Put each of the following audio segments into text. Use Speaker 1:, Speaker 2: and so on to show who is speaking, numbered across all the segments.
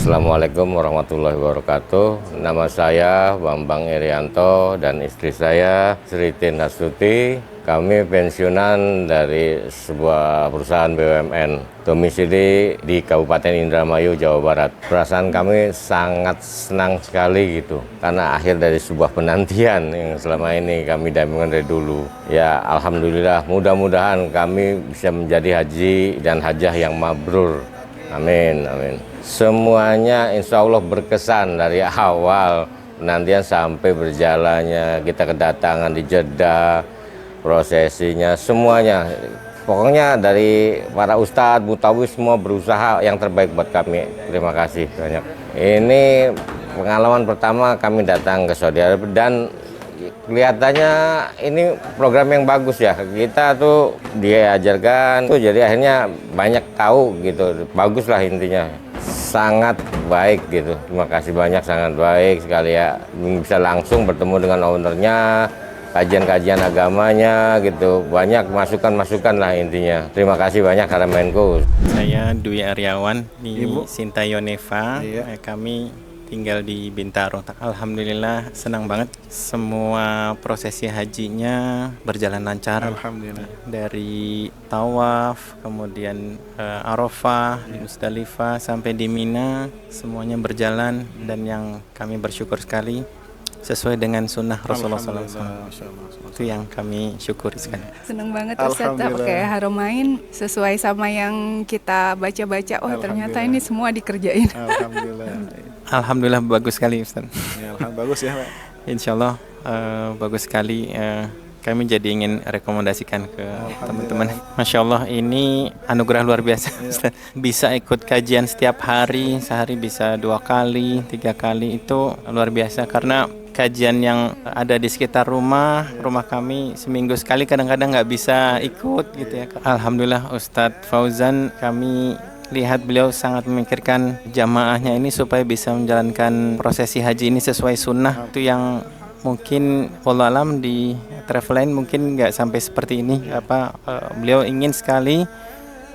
Speaker 1: Assalamualaikum warahmatullahi wabarakatuh. Nama saya Bambang Irianto dan istri saya Sri Tina Suti. Kami pensiunan dari sebuah perusahaan BUMN domisili di Kabupaten Indramayu, Jawa Barat. Perasaan kami sangat senang sekali gitu, karena akhir dari sebuah penantian yang selama ini kami damaikan dari dulu. Ya, alhamdulillah, mudah-mudahan kami bisa menjadi haji dan hajah yang mabrur. Amin, amin. Semuanya insya Allah berkesan dari awal penantian sampai berjalannya kita kedatangan di Jeddah, prosesinya, semuanya. Pokoknya dari para ustadz, mutawif semua berusaha yang terbaik buat kami. Terima kasih banyak. Ini pengalaman pertama kami datang ke Saudi Arabia dan kelihatannya ini program yang bagus ya. Kita tuh diajarkan tuh jadi akhirnya banyak tahu gitu. Bagus lah intinya. Sangat baik gitu. Terima kasih banyak, sangat baik sekali ya. Bisa langsung bertemu dengan ownernya, kajian-kajian agamanya gitu. Banyak masukan-masukan lah intinya. Terima kasih banyak Haramainku.
Speaker 2: Saya Dwi Aryawan di
Speaker 3: Ibu
Speaker 2: Sintayoneva.
Speaker 3: Iya.
Speaker 2: Kami tinggal di Bintaro. Alhamdulillah senang banget, semua prosesi hajinya berjalan lancar.
Speaker 3: Alhamdulillah.
Speaker 2: Dari tawaf, kemudian Arafah, di Musdalifah sampai di Mina, semuanya berjalan dan yang kami bersyukur sekali sesuai dengan sunnah Rasulullah SAW. Itu yang kami syukuri sekali.
Speaker 4: Seneng banget Ustaz pakai Haramain sesuai sama yang kita baca-baca. Oh ternyata ini semua dikerjain.
Speaker 3: Alhamdulillah.
Speaker 2: Alhamdulillah bagus sekali Ustaz.
Speaker 3: Ya, bagus ya Pak.
Speaker 2: Insya Allah bagus sekali. Kami jadi ingin rekomendasikan ke teman-teman. Masya Allah, ini anugerah luar biasa. Ustaz. Bisa ikut kajian setiap hari, sehari bisa 2 kali, 3 kali, itu luar biasa. Karena kajian yang ada di sekitar rumah kami seminggu sekali kadang-kadang nggak bisa ikut gitu ya. Alhamdulillah Ustadz Fauzan, kami lihat beliau sangat memikirkan jamaahnya ini supaya bisa menjalankan prosesi haji ini sesuai sunnah. Itu yang mungkin wallahu alam di travel lain mungkin nggak sampai seperti ini. Beliau ingin sekali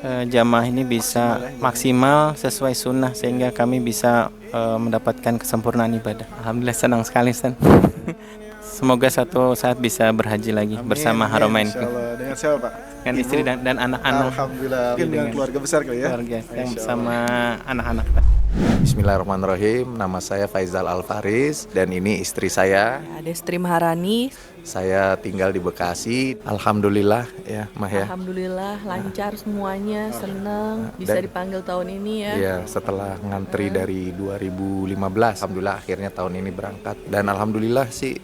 Speaker 2: jamaah ini bisa maksimal sesuai sunnah sehingga kami bisa mendapatkan kesempurnaan ibadah. Alhamdulillah senang sekali Ustaz. Semoga suatu saat bisa berhaji lagi. Amin, bersama Haramain.
Speaker 3: Insyaallah. Dengan siapa Pak?
Speaker 2: Dengan istri dan anak-anak.
Speaker 3: Alhamdulillah. Dengan keluarga besar kali ya.
Speaker 2: Keluarga yang bersama anak-anak.
Speaker 5: Bismillahirrahmanirrahim. Nama saya Faizal Alfaris dan ini istri saya.
Speaker 6: Destri Maharani.
Speaker 5: Saya tinggal di Bekasi. Alhamdulillah ya, Mah ya.
Speaker 6: Alhamdulillah lancar semuanya, seneng bisa dipanggil tahun ini ya.
Speaker 5: Iya, setelah ngantri dari 2015, alhamdulillah akhirnya tahun ini berangkat dan alhamdulillah sih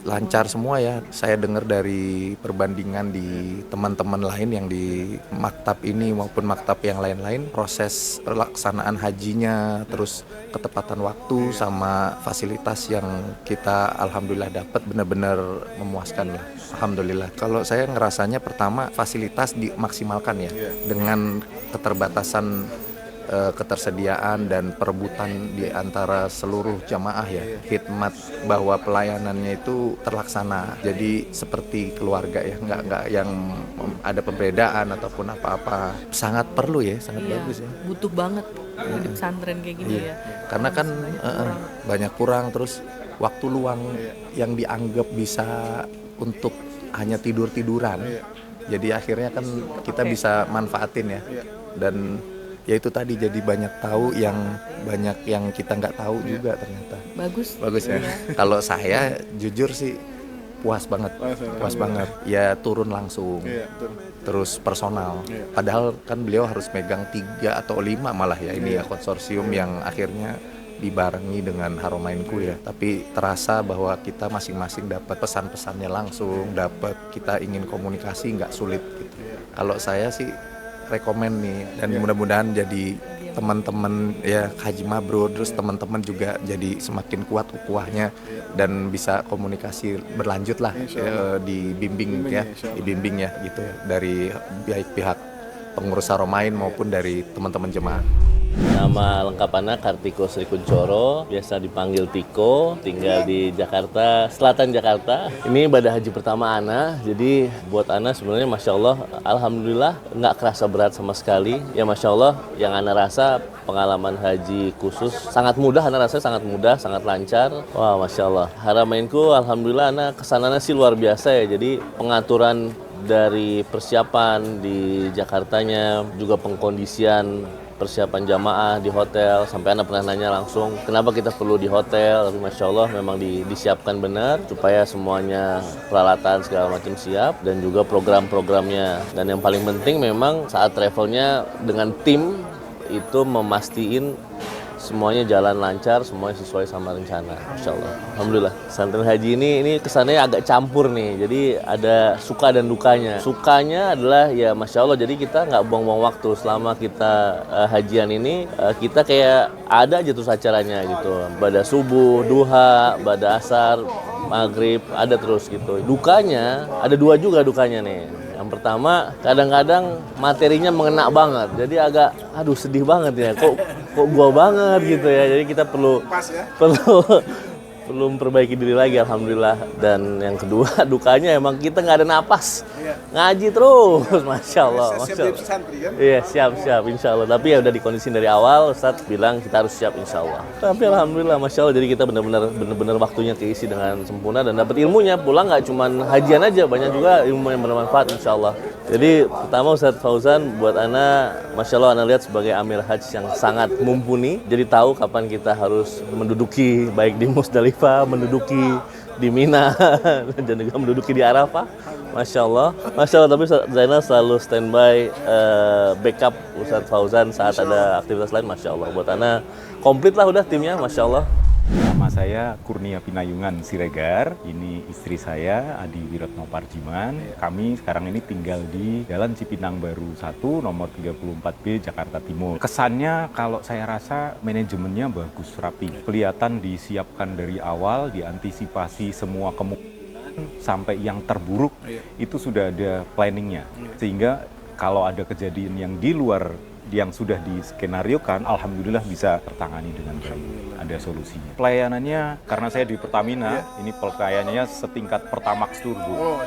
Speaker 5: lancar semua ya. Saya dengar dari perbandingan di teman-teman lain yang di maktab ini maupun maktab yang lain-lain, proses pelaksanaan hajinya, terus ketepatan waktu sama fasilitas yang kita alhamdulillah dapat benar-benar memuaskan lah. Alhamdulillah. Kalau saya ngerasanya pertama fasilitas dimaksimalkan ya, dengan keterbatasan ketersediaan dan perebutan di antara seluruh jamaah ya, khidmat bahwa pelayanannya itu terlaksana jadi seperti keluarga ya, nggak yang ada perbedaan ataupun apa-apa. Sangat perlu ya, sangat bagus ya,
Speaker 6: butuh banget di pesantren kayak gini ya,
Speaker 5: karena kan banyak kurang, terus waktu luang yang dianggap bisa untuk hanya tidur-tiduran, jadi akhirnya kan kita bisa manfaatin ya, dan ya itu tadi jadi banyak tahu yang banyak yang kita nggak tahu juga ternyata. Bagus ya. Kalau saya jujur sih puas banget ya, turun langsung, terus personal, padahal kan beliau harus megang 3 atau 5 malah ya, ini ya konsorsium yang akhirnya dibarengi dengan Haramainku ya, tapi terasa bahwa kita masing-masing dapat pesan-pesannya langsung, dapat kita ingin komunikasi nggak sulit gitu. Kalau saya sih rekomen nih, dan mudah-mudahan jadi teman-teman ya haji mabrur, terus teman-teman juga jadi semakin kuat ukhuwahnya dan bisa komunikasi berlanjut lah, dibimbing ya gitu ya, dari baik pihak pengurus Haramain maupun dari teman-teman jemaah.
Speaker 7: Nama lengkap Ana Kartiko Sri Kuncoro, biasa dipanggil Tiko, tinggal di Jakarta, Selatan Jakarta. Ini ibadah haji pertama Ana, jadi buat Ana sebenarnya Masya Allah, Alhamdulillah nggak kerasa berat sama sekali. Ya Masya Allah, yang Ana rasa pengalaman haji khusus sangat mudah, Ana rasa sangat mudah, sangat lancar. Wah Masya Allah, Haramainku Alhamdulillah Ana kesananya sih luar biasa ya, jadi pengaturan dari persiapan di Jakartanya, juga pengkondisian persiapan jamaah di hotel, sampai Anda pernah nanya langsung kenapa kita perlu di hotel, tapi Masya Allah memang disiapkan benar supaya semuanya peralatan segala macam siap, dan juga program-programnya. Dan yang paling penting memang saat travelnya dengan tim itu memastiin semuanya jalan lancar, semuanya sesuai sama rencana, Masya Allah. Alhamdulillah. Pesantren haji ini kesannya agak campur nih, jadi ada suka dan dukanya. Sukanya adalah ya Masya Allah, jadi kita nggak buang-buang waktu selama kita hajian ini, kita kayak ada aja terus acaranya gitu. Pada subuh, duha, pada asar, maghrib, ada terus gitu. Dukanya, ada dua juga dukanya nih. Yang pertama, kadang-kadang materinya mengena banget, jadi agak, aduh sedih banget ya, kok gua banget gitu ya. Jadi kita perlu memperbaiki diri lagi, Alhamdulillah. Dan yang kedua, dukanya emang kita nggak ada napas, ngaji terus, Masya Allah. Masya Allah. Iya, siap, Insya Allah. Tapi ya udah dikondisin dari awal, Ustadz bilang kita harus siap, Insya Allah. Tapi Alhamdulillah, Masya Allah. Jadi kita benar-benar waktunya keisi dengan sempurna dan dapat ilmunya. Pulang nggak cuma hajian aja, banyak juga ilmu yang bermanfaat, Insya Allah. Jadi pertama Ustadz Fauzan buat Ana, Masya Allah, Ana lihat sebagai Amir Haji yang sangat mumpuni. Jadi tahu kapan kita harus menduduki, baik di Musdalifah, menduduki di Mina, dan juga menduduki di Arafah. Masya Allah. Tapi Zainal selalu standby backup Ustadz Fauzan saat ada aktivitas lain, Masya Allah. Buat Ana komplit lah udah timnya, Masya Allah.
Speaker 8: Nama saya Kurnia Pinayungan Siregar, ini istri saya Adi Wiratno Parjiman. Kami sekarang ini tinggal di Jalan Cipinang Baru 1, nomor 34B, Jakarta Timur. Kesannya kalau saya rasa manajemennya bagus, rapi. Kelihatan disiapkan dari awal, diantisipasi semua kemungkinan sampai yang terburuk itu sudah ada planningnya. Sehingga kalau ada kejadian yang di luar yang sudah diskenariokan, alhamdulillah bisa tertangani dengan baik. Ada solusinya. Pelayanannya, karena saya di Pertamina, ini pelayanannya setingkat Pertamax Turbo.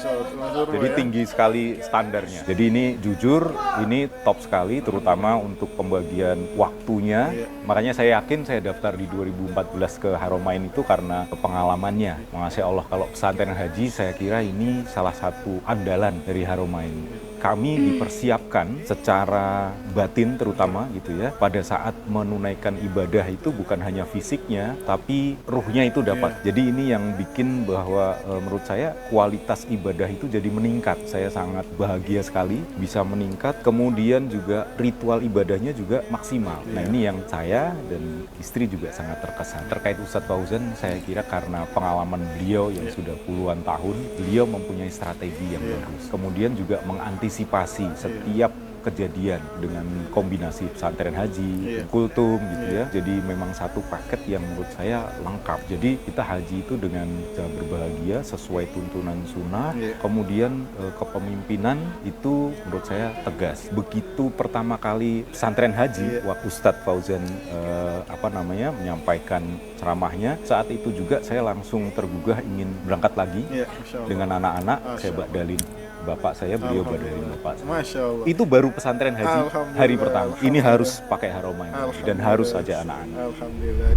Speaker 8: Jadi tinggi sekali standarnya. Jadi ini jujur, ini top sekali, terutama untuk pembagian waktunya. Makanya saya yakin saya daftar di 2014 ke Haramain itu karena pengalamannya. Masya Allah, kalau pesantren haji saya kira ini salah satu andalan dari Haramain. Kami dipersiapkan secara batin terutama gitu ya, pada saat menunaikan ibadah itu bukan hanya fisiknya tapi ruhnya itu dapat. Jadi ini yang bikin bahwa menurut saya kualitas ibadah itu jadi meningkat. Saya sangat bahagia sekali bisa meningkat, kemudian juga ritual ibadahnya juga maksimal. Nah ini yang saya dan istri juga sangat terkesan. Terkait Ustadz Fauzan, saya kira karena pengalaman beliau yang sudah puluhan tahun, beliau mempunyai strategi yang bagus. Kemudian juga mengantisipasi setiap kejadian dengan kombinasi pesantren haji, kultum gitu ya. Jadi memang satu paket yang menurut saya lengkap. Jadi kita haji itu dengan cara berbahagia sesuai tuntunan sunnah. Kemudian kepemimpinan itu menurut saya tegas. Begitu pertama kali pesantren haji, waktu Ustadz Fauzan menyampaikan ceramahnya, saat itu juga saya langsung tergugah ingin berangkat lagi dengan anak-anak. Saya badalin bapak saya, beliau badalin bapak saya.
Speaker 3: Masya Allah.
Speaker 8: Itu baru pesantren haji hari pertama. Ini harus pakai Haramain dan harus saja anak-anak.
Speaker 3: Alhamdulillah.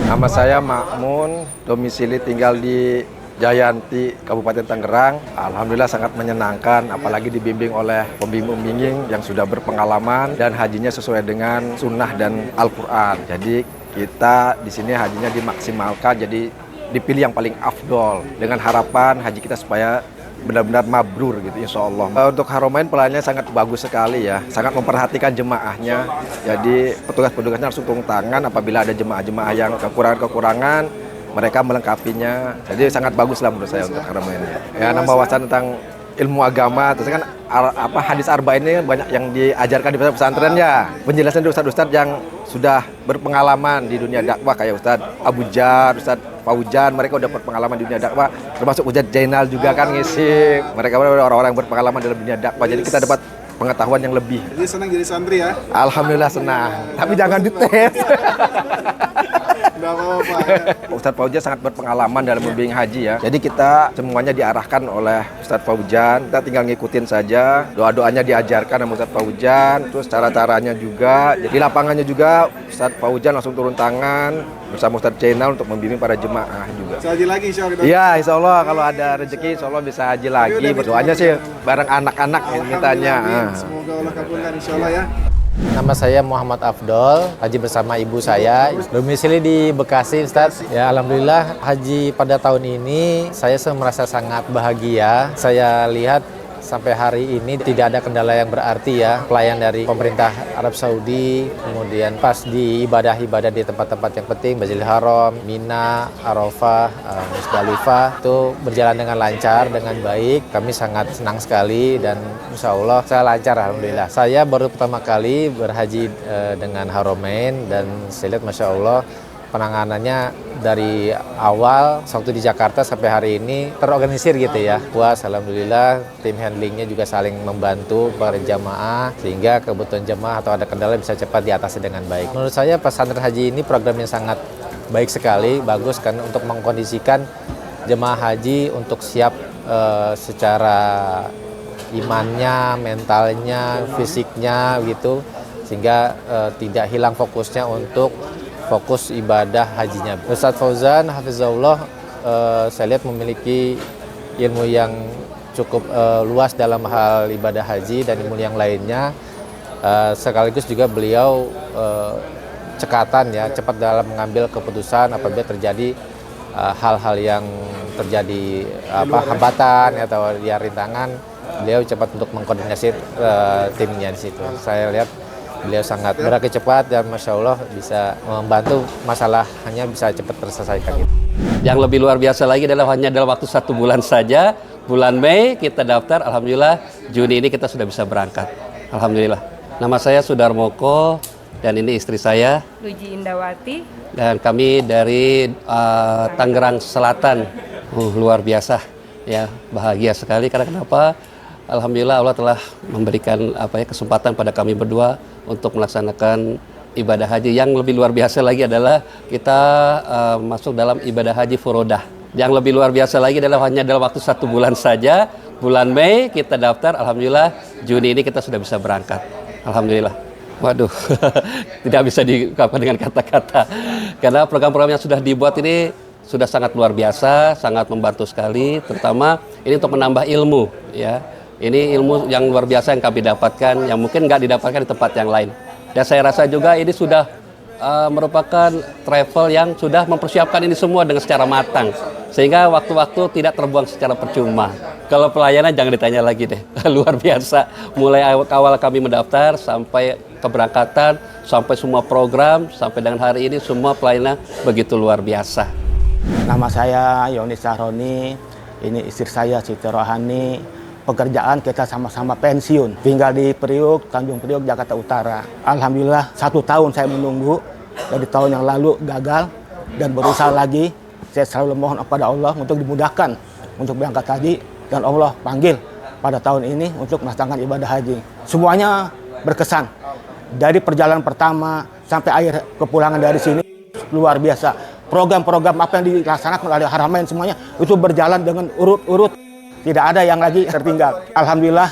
Speaker 9: Nama saya Makmun, domisili tinggal di Jayanti, Kabupaten Tangerang. Alhamdulillah sangat menyenangkan, apalagi dibimbing oleh pembimbing yang sudah berpengalaman dan hajinya sesuai dengan sunnah dan Al-Quran. Jadi kita di sini hajinya dimaksimalkan, jadi dipilih yang paling afdol dengan harapan haji kita supaya benar-benar mabrur gitu, insya Allah. Untuk Haramain pelayanannya sangat bagus sekali ya, sangat memperhatikan jemaahnya. Jadi petugas-petugasnya harus turun tangan apabila ada jemaah-jemaah yang kekurangan-kekurangan, mereka melengkapinya. Jadi sangat bagus lah menurut saya untuk Haramain. Ya, nambah wawasan tentang ilmu agama, terus kan hadis arba ini banyak yang diajarkan di pesantren ya. Penjelasan dari ustadz-ustadz yang sudah berpengalaman di dunia dakwah kayak Ustadz Abu Jar, Ustadz Fauzan, mereka udah berpengalaman di dunia dakwah, termasuk Ustadz Zainal juga kan ngisi. Mereka orang-orang yang berpengalaman dalam dunia dakwah. Jadi kita dapat pengetahuan yang lebih.
Speaker 3: Jadi senang jadi santri ya?
Speaker 9: Alhamdulillah senang, tapi jangan dites.
Speaker 3: Nggak apa-apa ya.
Speaker 9: Ustadz Fauzan sangat berpengalaman dalam membimbing haji ya. Jadi kita semuanya diarahkan oleh Ustadz Fauzan. Kita tinggal ngikutin saja. Doa-doanya diajarkan sama Ustadz Fauzan. Terus cara-caranya juga. Di lapangannya juga Ustadz Fauzan langsung turun tangan bersama Ustadz Zainal untuk membimbing para jemaah juga.
Speaker 3: Bisa haji lagi insya Allah.
Speaker 9: Iya, insya Allah kalau ada rezeki insya Allah bisa haji lagi. Berdoanya sih bareng anak-anak yang mintanya.
Speaker 3: Semoga Allah kabulkan insya Allah ya.
Speaker 10: Nama saya Muhammad Afdol, haji bersama ibu saya, domisili di Bekasi, Ustadz. Ya, alhamdulillah haji pada tahun ini saya merasa sangat bahagia. Saya lihat sampai hari ini tidak ada kendala yang berarti ya. Pelayan dari pemerintah Arab Saudi, kemudian pas di ibadah-ibadah di tempat-tempat yang penting, Masjidil Haram, Mina, Arafah, Musdalifah, itu berjalan dengan lancar, dengan baik. Kami sangat senang sekali dan insya Allah saya lancar, alhamdulillah. Saya baru pertama kali berhaji dengan Haramain dan saya lihat Masya Allah penanganannya dari awal waktu di Jakarta sampai hari ini terorganisir gitu ya. Puas, alhamdulillah. Tim handlingnya juga saling membantu para jamaah sehingga kebutuhan jamaah atau ada kendala bisa cepat diatasi dengan baik. Menurut saya pesantren haji ini program yang sangat baik sekali, bagus kan untuk mengkondisikan jemaah haji untuk siap secara imannya, mentalnya, fisiknya gitu, sehingga tidak hilang fokusnya untuk fokus ibadah hajinya. Ustadz Fauzan Hafizahullah saya lihat memiliki ilmu yang cukup luas dalam hal ibadah haji dan ilmu yang lainnya. Sekaligus juga beliau cekatan ya, cepat dalam mengambil keputusan apabila terjadi hal-hal yang terjadi hambatan atau dia rintangan, beliau cepat untuk mengkoordinasi timnya di situ. Saya lihat beliau sangat geraknya cepat dan Masya Allah bisa membantu masalah hanya bisa cepat terselesaikan.
Speaker 11: Yang lebih luar biasa lagi adalah hanya dalam waktu 1 bulan saja, bulan Mei kita daftar, alhamdulillah Juni ini kita sudah bisa berangkat. Alhamdulillah. Nama saya Sudarmoko dan ini istri saya
Speaker 12: Luji Indawati
Speaker 11: dan kami dari Tangerang Selatan. Luar biasa ya, bahagia sekali karena kenapa? Alhamdulillah Allah telah memberikan kesempatan pada kami berdua untuk melaksanakan ibadah haji. Yang lebih luar biasa lagi adalah kita masuk dalam ibadah haji furodah. Yang lebih luar biasa lagi adalah hanya dalam waktu 1 bulan saja, bulan Mei kita daftar, alhamdulillah Juni ini kita sudah bisa berangkat. Alhamdulillah. Waduh, tidak bisa diungkapkan dengan kata-kata. Karena program-program yang sudah dibuat ini sudah sangat luar biasa, sangat membantu sekali, terutama ini untuk menambah ilmu ya. Ini ilmu yang luar biasa yang kami dapatkan, yang mungkin nggak didapatkan di tempat yang lain. Dan saya rasa juga ini sudah merupakan travel yang sudah mempersiapkan ini semua dengan secara matang. Sehingga waktu-waktu tidak terbuang secara percuma. Kalau pelayanan jangan ditanya lagi deh, luar biasa. Mulai awal kami mendaftar, sampai keberangkatan, sampai semua program, sampai dengan hari ini semua pelayanan begitu luar biasa.
Speaker 13: Nama saya Yoni Sahroni, ini istri saya Siti Rohani. Pekerjaan kita sama-sama pensiun, tinggal di Priuk, Tanjung Priuk, Jakarta Utara. Alhamdulillah 1 tahun saya menunggu, dari tahun yang lalu gagal dan berusaha lagi. Saya selalu mohon kepada Allah untuk dimudahkan untuk berangkat haji dan Allah panggil pada tahun ini untuk melaksanakan ibadah haji. Semuanya berkesan, dari perjalanan pertama sampai akhir kepulangan dari sini luar biasa. Program-program apa yang dilaksanakan oleh Haramain semuanya itu berjalan dengan urut-urut. Tidak ada yang lagi tertinggal. Alhamdulillah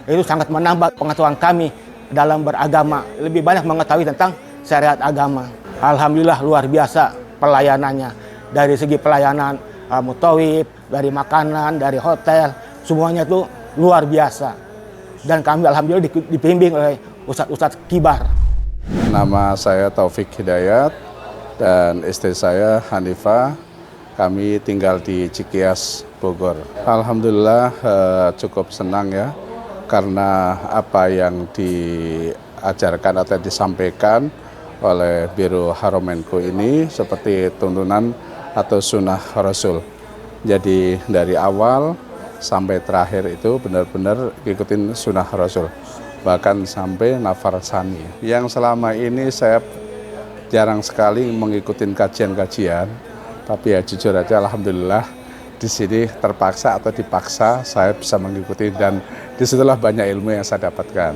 Speaker 13: itu sangat menambah pengetahuan kami dalam beragama. Lebih banyak mengetahui tentang syariat agama. Alhamdulillah luar biasa pelayanannya. Dari segi pelayanan mutawif, dari makanan, dari hotel, semuanya itu luar biasa. Dan kami alhamdulillah dibimbing oleh ustadz-ustadz kibar.
Speaker 14: Nama saya Taufik Hidayat dan istri saya Hanifah. Kami tinggal di Cikias, Bogor. Alhamdulillah cukup senang ya, karena apa yang diajarkan atau disampaikan oleh Biro Haramenko ini seperti tuntunan atau sunnah Rasul. Jadi dari awal sampai terakhir itu benar-benar ikutin sunnah Rasul. Bahkan sampai nafar sani. Yang selama ini saya jarang sekali mengikuti kajian-kajian. Tapi ya jujur aja alhamdulillah di sini terpaksa atau dipaksa saya bisa mengikuti, dan disitulah banyak ilmu yang saya dapatkan.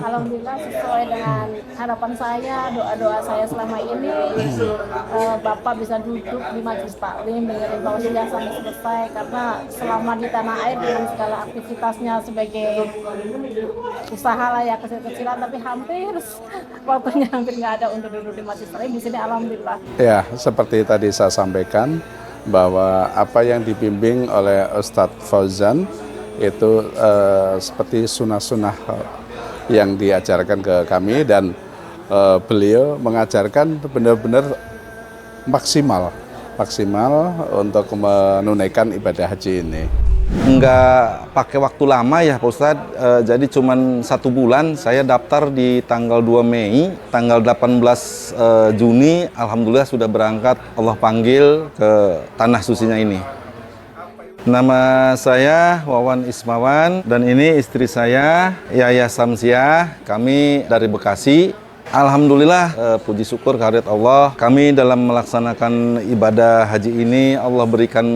Speaker 12: Alhamdulillah sesuai dengan harapan saya, doa-doa saya selama ini, Bapak bisa duduk di majelis taklim dengerin tausiah sampai selesai, karena selama di tanah air dengan segala aktivitasnya sebagai usaha lah ya, kecil-kecilan, tapi hampir waktunya hampir nggak ada untuk duduk di majelis taklim. Di sini alhamdulillah.
Speaker 14: Ya, seperti tadi saya sampaikan bahwa apa yang dibimbing oleh Ustadz Fauzan itu seperti sunnah-sunnah yang diajarkan ke kami, dan beliau mengajarkan benar-benar maksimal untuk menunaikan ibadah haji ini.
Speaker 15: Nggak pakai waktu lama ya Pak Ustadz, jadi cuman 1 bulan. Saya daftar di tanggal 2 Mei, tanggal 18 Juni, alhamdulillah sudah berangkat, Allah panggil ke tanah sucinya ini. Nama saya Wawan Ismawan, dan ini istri saya Yaya Samsiah, kami dari Bekasi. Alhamdulillah, puji syukur kehadirat Allah, kami dalam melaksanakan ibadah haji ini Allah berikan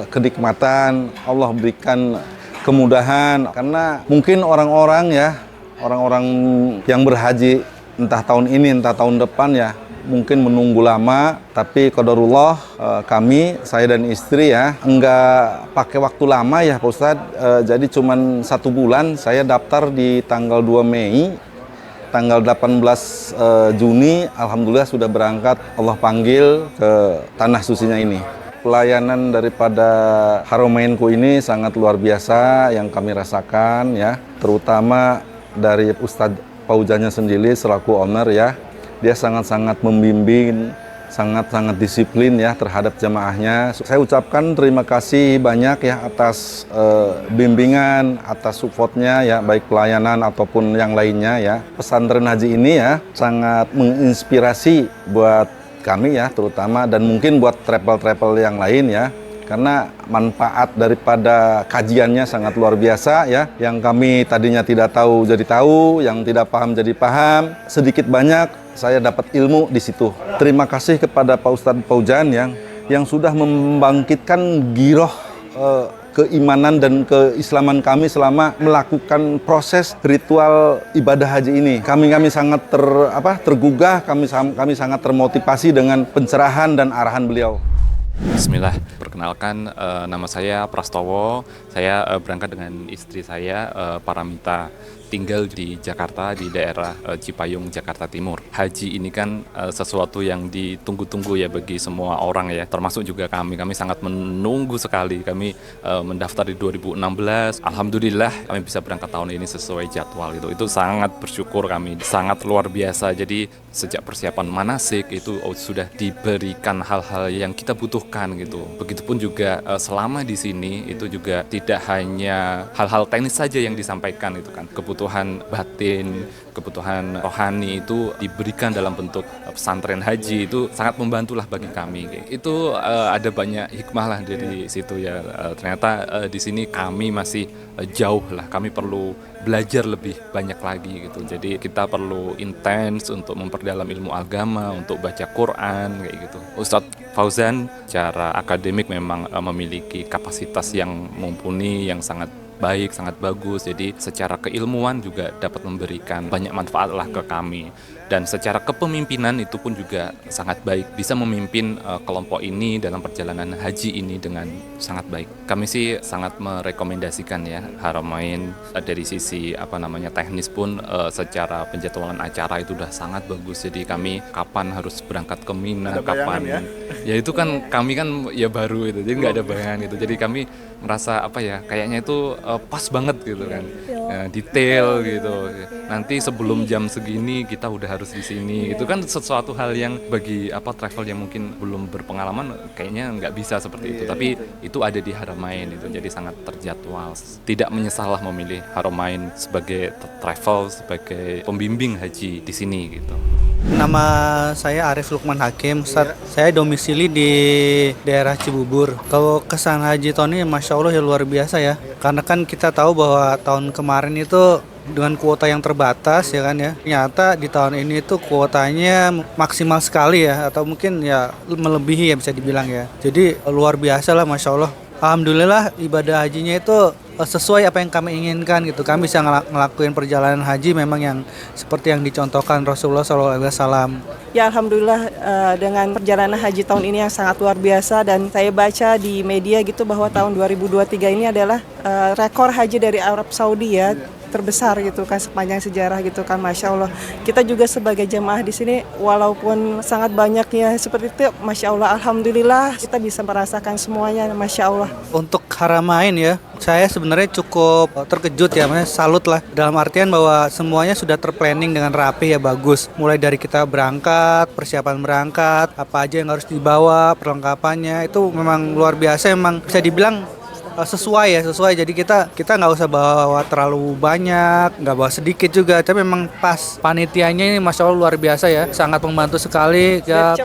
Speaker 15: kenikmatan, Allah berikan kemudahan. Karena mungkin orang-orang yang berhaji entah tahun ini entah tahun depan ya, mungkin menunggu lama, tapi qadarullah kami, saya dan istri ya, enggak pakai waktu lama ya Pak Ustadz, jadi cuman 1 bulan. Saya daftar di tanggal 2 Mei, tanggal 18 Juni, alhamdulillah sudah berangkat, Allah panggil ke tanah sucinya ini. Pelayanan daripada Haramainku ini sangat luar biasa yang kami rasakan ya, terutama dari Ustadz Fauzannya sendiri selaku owner ya. Dia sangat-sangat membimbing, sangat-sangat disiplin ya terhadap jamaahnya. Saya ucapkan terima kasih banyak ya atas bimbingan, atas supportnya ya, baik pelayanan ataupun yang lainnya ya. Pesantren haji ini ya sangat menginspirasi buat kami ya terutama, dan mungkin buat travel-travel yang lain ya. Karena manfaat daripada kajiannya sangat luar biasa ya. Yang kami tadinya tidak tahu jadi tahu, yang tidak paham jadi paham. Sedikit banyak saya dapat ilmu di situ. Terima kasih kepada Pak Ustadz Fauzan yang sudah membangkitkan giroh keimanan dan keislaman kami selama melakukan proses ritual ibadah haji ini. Kami sangat tergugah, kami sangat termotivasi dengan pencerahan dan arahan beliau.
Speaker 16: Bismillah, perkenalkan nama saya Prastowo, saya berangkat dengan istri saya Paramita, tinggal di Jakarta di daerah Cipayung, Jakarta Timur. Haji ini kan sesuatu yang ditunggu-tunggu ya bagi semua orang ya, termasuk juga kami sangat menunggu sekali. Kami mendaftar di 2016, alhamdulillah kami bisa berangkat tahun ini sesuai jadwal itu sangat bersyukur kami, sangat luar biasa. Jadi sejak persiapan manasik itu sudah diberikan hal-hal yang kita butuhkan gitu. Begitupun juga selama di sini itu juga tidak hanya hal-hal teknis saja yang disampaikan itu kan, kebutuhan batin, kebutuhan rohani itu diberikan dalam bentuk pesantren haji, itu sangat membantulah bagi kami. Itu ada banyak hikmah lah dari situ ya. Ternyata di sini kami masih jauh lah, kami perlu belajar lebih banyak lagi gitu. Jadi kita perlu intens untuk memperdalam ilmu agama, untuk baca Quran kayak gitu. Ustadz Fauzan secara akademik memang memiliki kapasitas yang mumpuni, yang sangat baik, sangat bagus. Jadi secara keilmuan juga dapat memberikan banyak manfaat lah ke kami. Dan secara kepemimpinan itu pun juga sangat baik, bisa memimpin kelompok ini dalam perjalanan haji ini dengan sangat baik. Kami sih sangat merekomendasikan ya Haramain dari sisi teknis pun secara penjadwalan acara itu udah sangat bagus. Jadi kami kapan harus berangkat ke Mina, kapan ya itu kan kami kan ya baru itu, jadi nggak ada bayangan itu. Jadi kami merasa kayaknya itu pas banget gitu kan, detail gitu. Nanti sebelum jam segini kita udah harus di sini. Itu kan sesuatu hal yang bagi travel yang mungkin belum berpengalaman kayaknya nggak bisa seperti itu. Tapi itu ada di Haramain itu, jadi sangat terjadwal. Tidak menyesal lah memilih Haramain sebagai travel, sebagai pembimbing haji di sini gitu.
Speaker 17: Nama saya Arif Lukman Hakim, Ustadz. Saya domisili di daerah Cibubur. Kalau kesan haji tahun ini Masya Allah ya luar biasa ya. Karena kan kita tahu bahwa tahun kemarin itu dengan kuota yang terbatas ya kan ya. Ternyata di tahun ini itu kuotanya maksimal sekali ya, atau mungkin ya melebihi ya bisa dibilang ya. Jadi luar biasa lah Masya Allah. Alhamdulillah ibadah hajinya itu sesuai apa yang kami inginkan gitu. Kami bisa ngelakuin perjalanan haji memang yang seperti yang dicontohkan Rasulullah SAW.
Speaker 18: Ya alhamdulillah dengan perjalanan haji tahun ini yang sangat luar biasa, dan saya baca di media gitu bahwa tahun 2023 ini adalah rekor haji dari Arab Saudi ya, terbesar gitu kan sepanjang sejarah gitu kan, Masya Allah. Kita juga sebagai jemaah di sini walaupun sangat banyaknya seperti itu, Masya Allah, alhamdulillah kita bisa merasakan semuanya, Masya Allah.
Speaker 17: Untuk Haramain ya, saya sebenarnya cukup terkejut ya, salut lah. Dalam artian bahwa semuanya sudah terplanning dengan rapi ya, bagus. Mulai dari kita berangkat, persiapan berangkat, apa aja yang harus dibawa, perlengkapannya itu memang luar biasa. Memang bisa dibilang sesuai. Jadi kita nggak usah bawa terlalu banyak, nggak bawa sedikit juga, tapi memang pas. Panitianya ini Masya Allah luar biasa ya, sangat membantu sekali ya,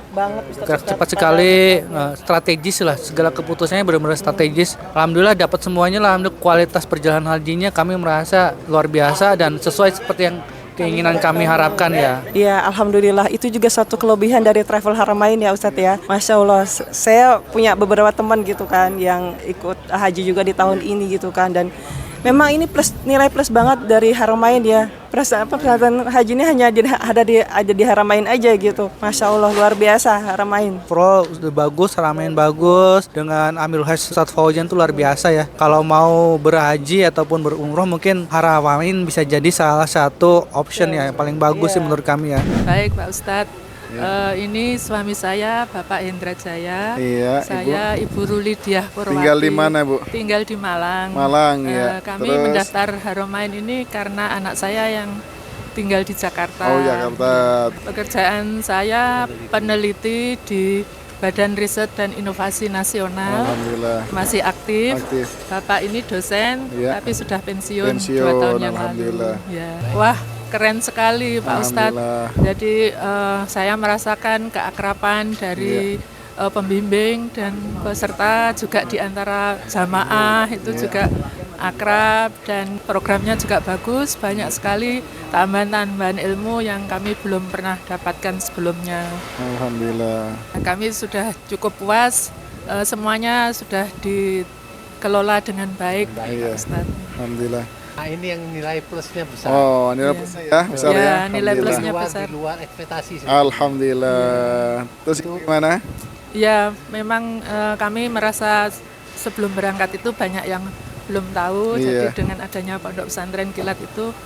Speaker 17: cepat sekali, strategis lah, segala keputusannya benar-benar strategis. Alhamdulillah dapat semuanya lah. Alhamdulillah kualitas perjalanan hajinya kami merasa luar biasa dan sesuai seperti yang keinginan kami harapkan ya.
Speaker 18: Ya alhamdulillah, itu juga satu kelebihan dari Travel Haramain ya Ustadz ya. Masya Allah, saya punya beberapa teman gitu kan yang ikut haji juga di tahun ini gitu kan, dan memang ini nilai plus banget dari Haramain ya. Perjalanan haji ini hanya ada di Haramain aja gitu. Masya Allah luar biasa Haramain.
Speaker 17: Pro udah bagus, Haramain bagus, dengan Amirul Hajj Ustadz Fauzan tuh luar biasa ya. Kalau mau berhaji ataupun berumroh mungkin Haramain bisa jadi salah satu option ya yang paling bagus sih menurut kami ya.
Speaker 19: Baik Pak Ustadz. Ini suami saya, Bapak Hendra Jaya.
Speaker 3: Iya,
Speaker 19: saya Ibu Rulidiah Purwati.
Speaker 3: Tinggal di mana, Bu?
Speaker 19: Tinggal di Malang.
Speaker 3: Malang, ya.
Speaker 19: Kami
Speaker 3: Terus
Speaker 19: mendaftar Haramain ini karena anak saya yang tinggal di Jakarta.
Speaker 3: Oh, Jakarta.
Speaker 19: Pekerjaan saya peneliti di Badan Riset dan Inovasi Nasional.
Speaker 3: Alhamdulillah.
Speaker 19: Masih aktif. Bapak ini dosen, tapi sudah pensiun 2 tahun yang lalu. Ya. Wah, keren sekali Pak Ustadz. Jadi saya merasakan keakraban dari pembimbing dan peserta, juga di antara jamaah itu juga akrab, dan programnya juga bagus, banyak sekali tambahan-tambahan ilmu yang kami belum pernah dapatkan sebelumnya.
Speaker 3: Alhamdulillah.
Speaker 19: Kami sudah cukup puas, semuanya sudah dikelola dengan baik Pak Ustadz.
Speaker 3: Alhamdulillah.
Speaker 10: Nah, ini yang nilai plusnya besar.
Speaker 3: Oh, nilai plusnya ya, besar ya.
Speaker 19: Nilai plusnya besar.
Speaker 10: Di luar ekspektasi.
Speaker 3: Alhamdulillah. Terus gimana?
Speaker 19: Ya, memang kami merasa sebelum berangkat itu banyak yang belum tahu. Jadi dengan adanya Pondok Pesantren Kilat itu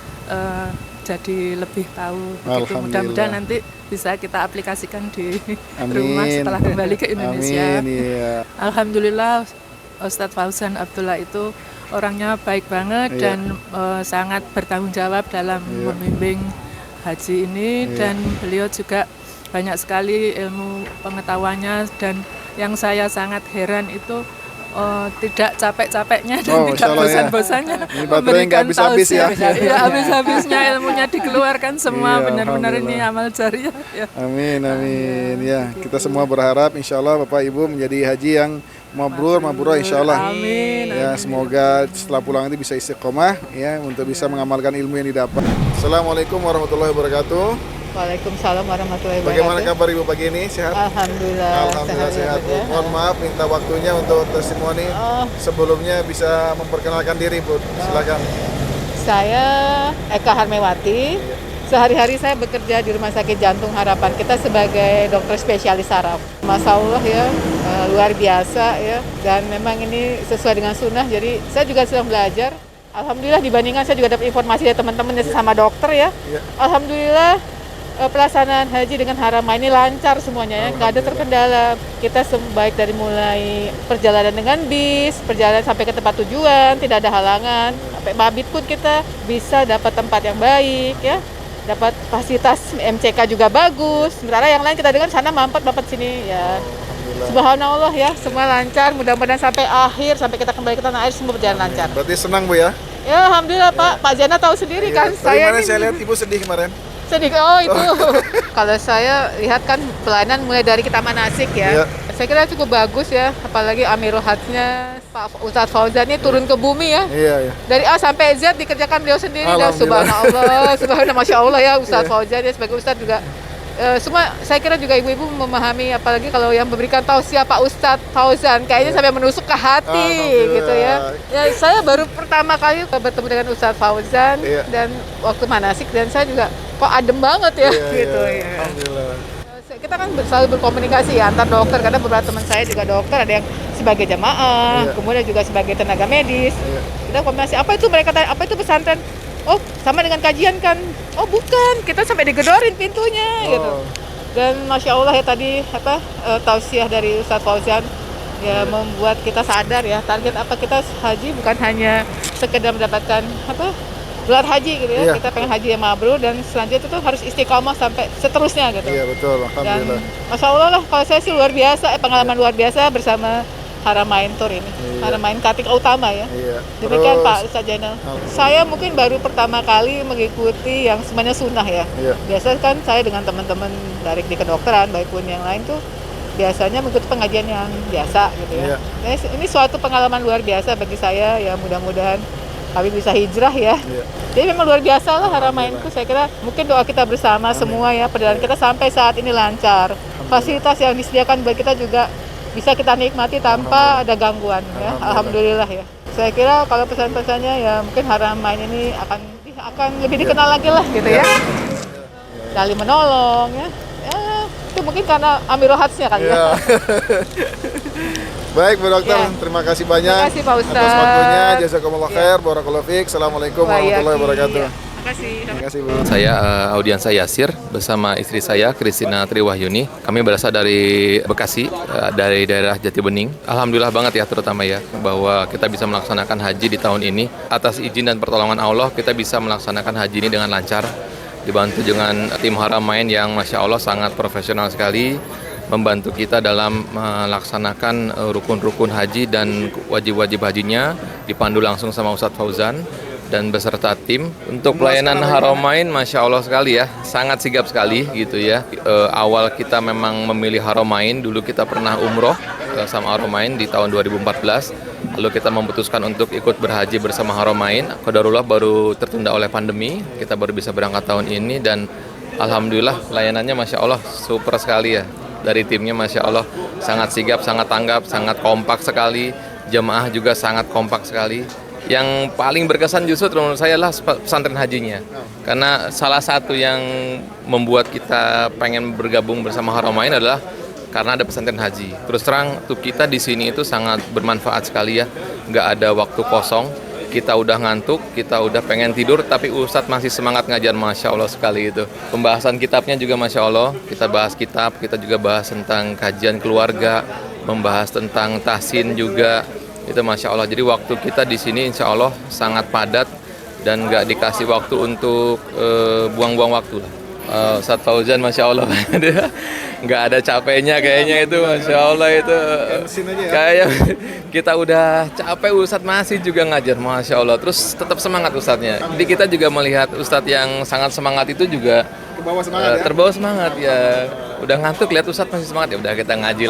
Speaker 19: jadi lebih tahu. Begitu. Mudah-mudahan nanti bisa kita aplikasikan di rumah setelah kembali ke Indonesia.
Speaker 3: Amin, iya.
Speaker 19: Alhamdulillah Ustadz Fauzan Abdullah itu orangnya baik banget dan sangat bertanggung jawab dalam membimbing haji ini, dan beliau juga banyak sekali ilmu pengetahuannya, dan yang saya sangat heran itu tidak capek-capeknya dan tidak bosan-bosannya memberikan tausiah. Ya, habis-habisnya ilmunya dikeluarkan semua, benar-benar ini amal jariah. Ya.
Speaker 3: Amin, amin. Ya, kita semua berharap insya Allah Bapak Ibu menjadi haji yang mabrur insya Allah.
Speaker 19: Amin.
Speaker 3: Ya, semoga setelah pulang nanti bisa istiqomah ya untuk bisa mengamalkan ilmu yang didapat. Assalamualaikum warahmatullahi wabarakatuh.
Speaker 20: Waalaikumsalam warahmatullahi wabarakatuh.
Speaker 3: Bagaimana kabar Ibu pagi ini? Sehat?
Speaker 20: Alhamdulillah.
Speaker 3: Alhamdulillah sehat. Mohon maaf minta waktunya untuk testimoni. Sebelumnya bisa memperkenalkan diri Bu. Silakan.
Speaker 20: Saya Eka Harmewati. Sehari-hari saya bekerja di Rumah Sakit Jantung Harapan Kita sebagai dokter spesialis saraf. Masya Allah ya, luar biasa ya. Dan memang ini sesuai dengan sunnah. Jadi saya juga sedang belajar. Alhamdulillah dibandingkan saya juga dapat informasi dari teman-teman sama dokter ya. Alhamdulillah pelaksanaan haji dengan Haramain ini lancar semuanya ya, nggak ada terkendala. Kita baik dari mulai perjalanan dengan bis, perjalanan sampai ke tempat tujuan, tidak ada halangan. Sampai mabit pun kita bisa dapat tempat yang baik ya, dapat fasilitas MCK juga bagus. Sementara yang lain kita dengar sana mampet dapat sini ya. Subhanallah ya, semua lancar. Mudah-mudahan sampai akhir, sampai kita kembali ke tanah air semua berjalan lancar.
Speaker 3: Berarti senang Bu ya?
Speaker 20: Ya alhamdulillah Pak Zana tahu sendiri kan.
Speaker 3: Saya lihat Ibu sedih kemarin.
Speaker 20: Sedih, oh itu. Kalau saya lihat kan pelayanan mulai dari kita manasik ya. Saya kira cukup bagus ya, apalagi Amirul Hajnya Pak Ustadz Fauzan ini turun ke bumi ya. Dari A sampai Z dikerjakan beliau sendiri. Dan subhanallah, Masya Allah ya Ustadz Fauzan ya sebagai Ustadz juga semua saya kira juga ibu-ibu memahami, apalagi kalau yang memberikan tausiah Pak Ustadz Fauzan kayaknya sampai menusuk ke hati gitu ya. Ya saya baru pertama kali bertemu dengan Ustadz Fauzan dan waktu manasik, dan saya juga kok adem banget ya gitu ya.
Speaker 3: Alhamdulillah.
Speaker 20: Kita kan selalu berkomunikasi ya antar dokter, karena beberapa teman saya juga dokter, ada yang sebagai jamaah, kemudian juga sebagai tenaga medis. Kita komunikasi, apa itu mereka tanya, apa itu pesantren? Oh, sama dengan kajian kan? Oh, bukan, kita sampai digedorin pintunya gitu. Dan Masya Allah ya tadi tausiah dari Ustadz Fauzan ya membuat kita sadar ya, target apa kita haji bukan hanya sekedar mendapatkan gelar haji gitu ya. Kita pengen haji yang mabrur, dan selanjutnya itu harus istiqomah sampai seterusnya gitu.
Speaker 3: Iya betul, alhamdulillah.
Speaker 20: Dan Masya Allah lah, kalau saya sih luar biasa, pengalaman luar biasa bersama Haramain Tour ini. Haramain Kartika Utama ya. Demikian Pak Ustadz Jainal. Saya mungkin baru pertama kali mengikuti yang semuanya sunnah ya. Biasa kan saya dengan teman-teman dari di kedokteran, baik pun yang lain tuh biasanya mengikuti pengajian yang biasa gitu ya. Ini suatu pengalaman luar biasa bagi saya ya, mudah-mudahan kami bisa hijrah ya. Jadi memang luar biasa lah Haramainku. Saya kira mungkin doa kita bersama semua ya, perjalanan kita sampai saat ini lancar. Fasilitas yang disediakan buat kita juga bisa kita nikmati tanpa ada gangguan ya. Alhamdulillah ya. Saya kira kalau pesan-pesannya ya mungkin Haramain ini akan lebih dikenal lagi lah gitu ya. Saling menolong ya. Itu mungkin karena Amirul Hajj-nya kali ya.
Speaker 3: Baik Bu Dokter, terima kasih banyak.
Speaker 20: Terima kasih Pak Ustadz.
Speaker 3: Atas waktunya, jazakumullah khair, barakallahu fiik. Assalamualaikum warahmatullahi wabarakatuh. Terima kasih Bu.
Speaker 21: Saya Audiansa Yasir bersama istri saya Kristina Triwahyuni. Kami berasal dari Bekasi, dari daerah Jatibening. Alhamdulillah banget ya, terutama ya bahwa kita bisa melaksanakan haji di tahun ini. Atas izin dan pertolongan Allah, kita bisa melaksanakan haji ini dengan lancar. Dibantu dengan tim Haramain yang Masya Allah sangat profesional sekali, membantu kita dalam melaksanakan rukun-rukun haji dan wajib-wajib hajinya, dipandu langsung sama Ustadz Fauzan dan beserta tim. Untuk pelayanan Haramain Masya Allah sekali ya, sangat sigap sekali gitu ya. Awal kita memang memilih Haramain, dulu kita pernah umroh sama Haramain di tahun 2014. Lalu kita memutuskan untuk ikut berhaji bersama Haramain. Qadarullah baru tertunda oleh pandemi, kita baru bisa berangkat tahun ini, dan Alhamdulillah pelayanannya Masya Allah super sekali ya. Dari timnya Masya Allah sangat sigap, sangat tanggap, sangat kompak sekali. Jemaah juga sangat kompak sekali. Yang paling berkesan justru menurut saya adalah pesantren hajinya. Karena salah satu yang membuat kita pengen bergabung bersama Haramain adalah karena ada pesantren haji. Terus terang untuk kita di sini itu sangat bermanfaat sekali ya. Nggak ada waktu kosong. Kita udah ngantuk, kita udah pengen tidur, tapi Ustadz masih semangat ngajar, Masya Allah sekali itu. Pembahasan kitabnya juga Masya Allah, kita bahas kitab, kita juga bahas tentang kajian keluarga, membahas tentang tahsin juga, itu Masya Allah. Jadi waktu kita di sini Insya Allah sangat padat dan nggak dikasih waktu untuk buang-buang waktu lah. Ustadz Fauzan Masya Allah nggak ada capeknya kayaknya itu, Masya Allah itu kayak kita udah capek, Ustadz masih juga ngajar, Masya Allah, terus tetap semangat Ustadznya. Jadi kita juga melihat Ustadz yang sangat semangat itu juga terbawa semangat ya. Udah ngantuk lihat Ustadz masih semangat, ya udah kita ngaji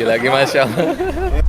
Speaker 21: lagi Masya Allah.